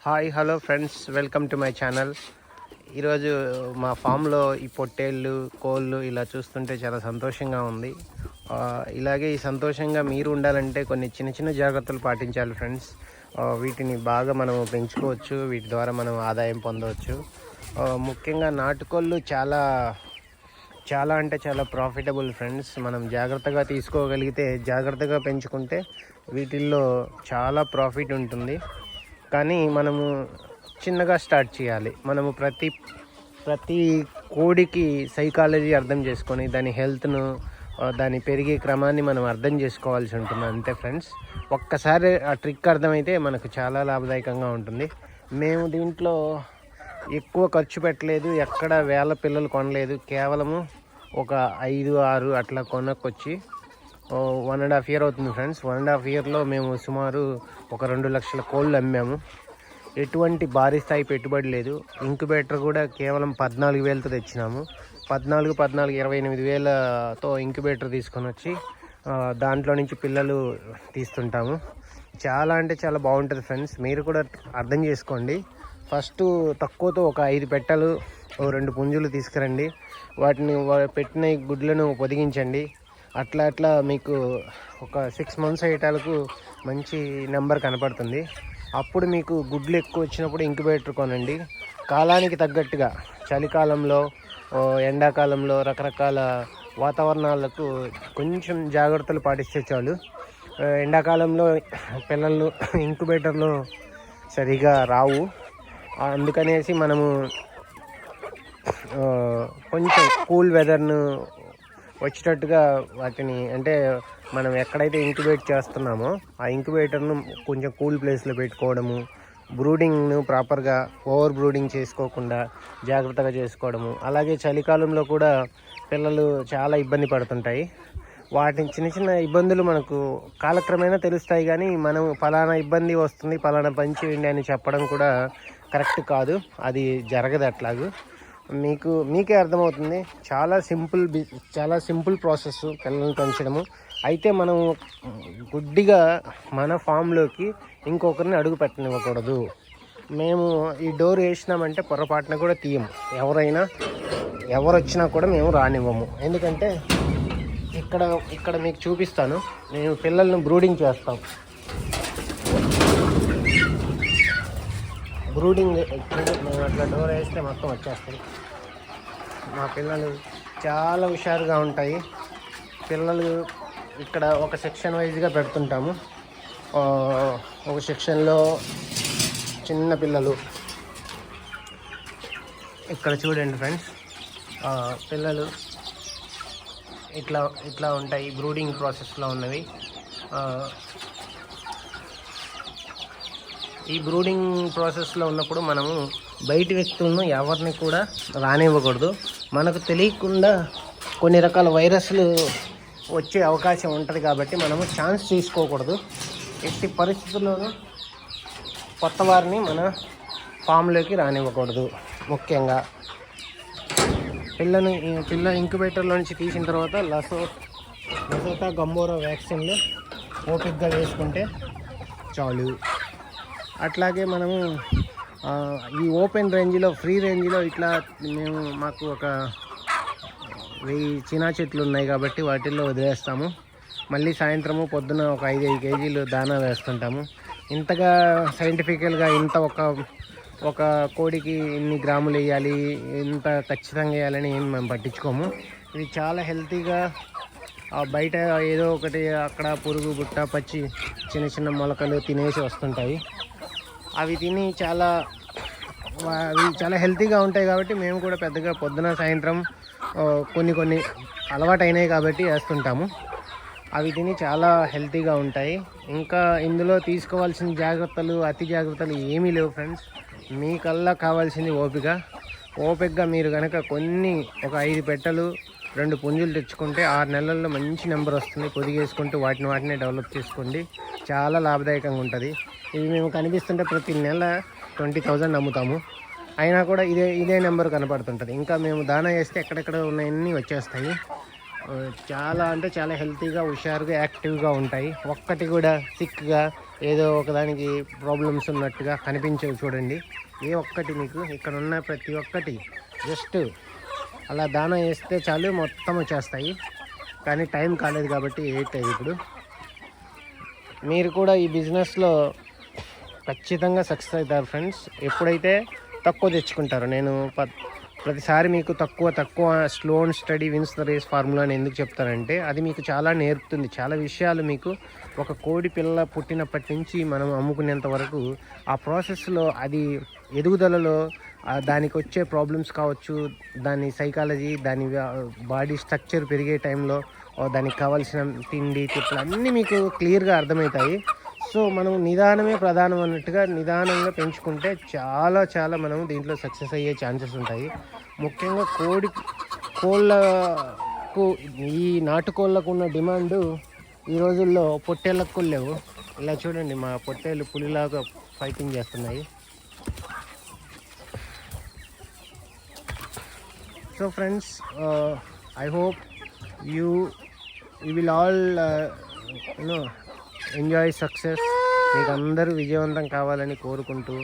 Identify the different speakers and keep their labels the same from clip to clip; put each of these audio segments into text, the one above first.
Speaker 1: Hi hello friends, welcome to my channel. ఈరోజు మా ఫామ్లో ఈ పొట్టేళ్ళు కోళ్ళు ఇలా చూస్తుంటే చాలా సంతోషంగా ఉంది. ఇలాగే ఈ సంతోషంగా మీరు ఉండాలంటే కొన్ని చిన్న చిన్న జాగ్రత్తలు పాటించాలి ఫ్రెండ్స్. వీటిని బాగా మనం పెంచుకోవచ్చు, వీటి ద్వారా మనం ఆదాయం పొందవచ్చు. ముఖ్యంగా నాటుకోళ్ళు చాలా చాలా అంటే చాలా ప్రాఫిటబుల్ ఫ్రెండ్స్. మనం జాగ్రత్తగా తీసుకోగలిగితే, జాగ్రత్తగా పెంచుకుంటే వీటిల్లో చాలా ప్రాఫిట్ ఉంటుంది. కానీ మనము చిన్నగా స్టార్ట్ చేయాలి. మనము ప్రతి కోడికి సైకాలజీ అర్థం చేసుకొని దాని హెల్త్ను, దాని పెరిగే క్రమాన్ని మనం అర్థం చేసుకోవాల్సి ఉంటుంది అంతే ఫ్రెండ్స్. ఒక్కసారి ఆ ట్రిక్ అర్థమైతే మనకు చాలా లాభదాయకంగా ఉంటుంది. మేము దీంట్లో ఎక్కువ ఖర్చు పెట్టలేదు, ఎక్కడ వేల పిల్లలు కొనలేదు. కేవలము ఒక 5-6 అట్లా కొనకొచ్చి 1.5 year అవుతుంది ఫ్రెండ్స్. 1.5 yearలో మేము సుమారు ఒక 2 లక్షల కోళ్ళు అమ్మాము. ఎటువంటి భారీ స్థాయి పెట్టుబడి లేదు. ఇంక్యుబేటర్ కూడా కేవలం 14,000తో తెచ్చినాము. 28,000తో ఇంక్యుబేటర్ తీసుకొని వచ్చి దాంట్లో నుంచి పిల్లలు తీస్తుంటాము. చాలా అంటే చాలా బాగుంటుంది ఫ్రెండ్స్. మీరు కూడా అర్థం చేసుకోండి. ఫస్ట్ తక్కువతో ఒక 5 పెట్టలు, 2 పుంజులు తీసుకురండి. వాటిని పెట్టిన గుడ్లను పొదిగించండి. అట్లా మీకు ఒక 6 months అయ్యేటాలకు మంచి నెంబర్ కనపడుతుంది. అప్పుడు మీకు గుడ్లు ఎక్కువ వచ్చినప్పుడు ఇంక్యుబేటర్ కొనండి. కాలానికి తగ్గట్టుగా చలికాలంలో, ఎండాకాలంలో రకరకాల వాతావరణాలకు కొంచెం జాగ్రత్తలు పాటిస్తే చాలు. ఎండాకాలంలో పిల్లలు ఇంక్యుబేటర్లో సరిగా రావు. అందుకనేసి మనము కొంచెం కూల్ వెదర్ను వచ్చేటట్టుగా వాటిని, అంటే మనం ఎక్కడైతే ఇంక్యుబేట్ చేస్తున్నామో ఆ ఇంక్యుబేటర్ను కొంచెం కూల్ ప్లేస్లో పెట్టుకోవడము, బ్రూడింగ్ను ప్రాపర్గా ఓవర్ బ్రూడింగ్ చేసుకోకుండా జాగ్రత్తగా చేసుకోవడము. అలాగే చలికాలంలో కూడా పిల్లలు చాలా ఇబ్బంది పడుతుంటాయి. వాటిని చిన్న చిన్న ఇబ్బందులు మనకు కాలక్రమేణా తెలుస్తాయి, కానీ మనం ఫలానా ఇబ్బంది వస్తుంది, ఫలానా పని చేయండి అని చెప్పడం కూడా కరెక్ట్ కాదు. అది జరగదు అట్లాగూ. మీకే అర్థమవుతుంది. చాలా సింపుల్ ప్రాసెస్ పిల్లల్ని పెంచడము. అయితే మనం గుడ్డిగా మన ఫామ్లోకి ఇంకొకరిని అడుగు పెట్టనివ్వకూడదు. మేము ఈ డోర్ వేసినామంటే పొరపాటున కూడా తీయము. ఎవరు వచ్చినా కూడా మేము రానివ్వము. ఎందుకంటే ఇక్కడ మీకు చూపిస్తాను. మేము పిల్లల్ని బ్రూడింగ్ చేస్తాం. బ్రూడింగ్ మేము అట్లా డోర్ వేస్తే మొత్తం వచ్చేస్తాయి. మా పిల్లలు చాలా హుషారుగా ఉంటాయి. పిల్లలు ఇక్కడ ఒక సెక్షన్ వైజ్గా పెడుతుంటాము. ఒక సెక్షన్లో చిన్న పిల్లలు, ఇక్కడ చూడండి ఫ్రెండ్స్, పిల్లలు ఇట్లా ఉంటాయి. బ్రూడింగ్ ప్రాసెస్లో ఉన్నవి. ఈ బ్రూడింగ్ ప్రాసెస్లో ఉన్నప్పుడు మనము బయటి వ్యక్తులను ఎవరిని కూడా రానివ్వకూడదు. మనకు తెలియకుండా కొన్ని రకాల వైరస్లు వచ్చే అవకాశం ఉంటుంది కాబట్టి మనము ఛాన్స్ తీసుకోకూడదు. ఎట్టి పరిస్థితుల్లోనూ కొత్త వారిని మన ఫామ్లోకి రానివ్వకూడదు. ముఖ్యంగా పిల్ల ఇంక్యుబేటర్లో నుంచి తీసిన తర్వాత లసోటా గంబోరా వ్యాక్సిన్లు ఓపిక్గా వేసుకుంటే చాలు. అట్లాగే మనము ఈ ఓపెన్ రేంజ్లో, ఫ్రీ రేంజ్లో ఇట్లా మాకు ఒక 1000 చినా చెట్లు ఉన్నాయి కాబట్టి వాటిల్లో వదిలేస్తాము. మళ్ళీ సాయంత్రము పొద్దున ఒక 5 kgs దానా వేస్తుంటాము. ఇంతగా సైంటిఫికల్గా ఒక కోడికి ఇన్ని గ్రాములు వేయాలి, ఇంత ఖచ్చితంగా వేయాలని ఏం మేము పట్టించుకోము. ఇది చాలా హెల్తీగా బయట ఏదో ఒకటి అక్కడ పురుగు బుట్ట పచ్చి చిన్న చిన్న మొలకలు తినేసి వస్తుంటాయి. అవి తిని చాలా హెల్తీగా ఉంటాయి కాబట్టి మేము కూడా పెద్దగా పొద్దున సాయంత్రం కొన్ని అలవాటు అయినాయి కాబట్టి వేస్తుంటాము. అవి తిని చాలా హెల్తీగా ఉంటాయి. ఇంకా ఇందులో తీసుకోవాల్సిన అతి జాగ్రత్తలు ఏమీ లేవు ఫ్రెండ్స్. మీకల్లా కావాల్సింది ఓపికగా మీరు కనుక ఒక 5 పెట్టలు 2 పుంజులు తెచ్చుకుంటే 6 నెలల్లో మంచి నెంబర్ వస్తుంది. పొదిగేసుకుంటూ వాటినే డెవలప్ చేసుకోండి. చాలా లాభదాయకంగా ఉంటుంది. ఇవి మేము కనిపిస్తుంటే ప్రతి నెల 20,000 అమ్ముతాము. అయినా కూడా ఇదే నెంబర్ కనపడుతుంటుంది. ఇంకా మేము దానా వేస్తే ఎక్కడెక్కడ ఉన్నాయన్నీ వచ్చేస్తాయి. చాలా అంటే చాలా హెల్తీగా, హుషారుగా, యాక్టివ్గా ఉంటాయి. ఒక్కటి కూడా సిక్గా ఏదో ఒకదానికి ప్రాబ్లమ్స్ ఉన్నట్టుగా కనిపించవు. చూడండి, ఏ ఒక్కటి మీకు ఇక్కడ ఉన్న ప్రతి ఒక్కటి జస్ట్ అలా దానా వేస్తే చాలు మొత్తం వచ్చేస్తాయి. కానీ టైం కాలేదు కాబట్టి 8 అయ్యి ఇప్పుడు. మీరు కూడా ఈ బిజినెస్లో ఖచ్చితంగా సక్సెస్ అవుతారు ఫ్రెండ్స్. ఎప్పుడైతే తక్కువ తెచ్చుకుంటారో, నేను ప్రతిసారి మీకు తక్కువ slow and steady wins the race formula అని ఎందుకు చెప్తానంటే, అది మీకు చాలా నేర్పుతుంది. చాలా విషయాలు మీకు ఒక కోడి పిల్ల పుట్టినప్పటి నుంచి మనం అమ్ముకునేంత వరకు ఆ ప్రాసెస్లో, అది ఎదుగుదలలో దానికి వచ్చే ప్రాబ్లమ్స్ కావచ్చు, దాని సైకాలజీ, దాని బాడీ స్ట్రక్చర్ పెరిగే టైంలో దానికి కావాల్సిన తిండి తిప్పలు అన్నీ మీకు క్లియర్గా అర్థమవుతాయి. సో మనం నిదానమే ప్రధానం అన్నట్టుగా నిదానంగా పెంచుకుంటే చాలా మనం దీంట్లో సక్సెస్ అయ్యే ఛాన్సెస్ ఉంటాయి. ముఖ్యంగా కోళ్ళకు, ఈ నాటుకోళ్ళకు ఉన్న డిమాండు ఈ రోజుల్లో పొట్టేళ్ళకు లేవు. ఇలా చూడండి, మా పొట్టేళ్ళు పులిలాగా ఫైటింగ్ చేస్తున్నాయి. So friends, I hope you will all enjoy success. మీకు అందరూ విజయవంతం కావాలని కోరుకుంటూ,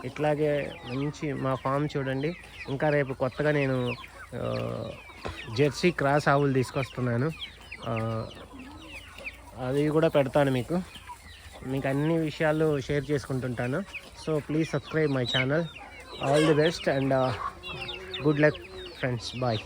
Speaker 1: ఇట్లాగే మంచి మా ఫామ్ చూడండి. ఇంకా రేపు కొత్తగా నేను జెర్సీ క్రాస్ ఆవులు తీసుకొస్తున్నాను. అవి కూడా పెడతాను మీకు అన్ని విషయాలు షేర్ చేసుకుంటుంటాను. So please subscribe my channel. All the best and good luck friends. Bye.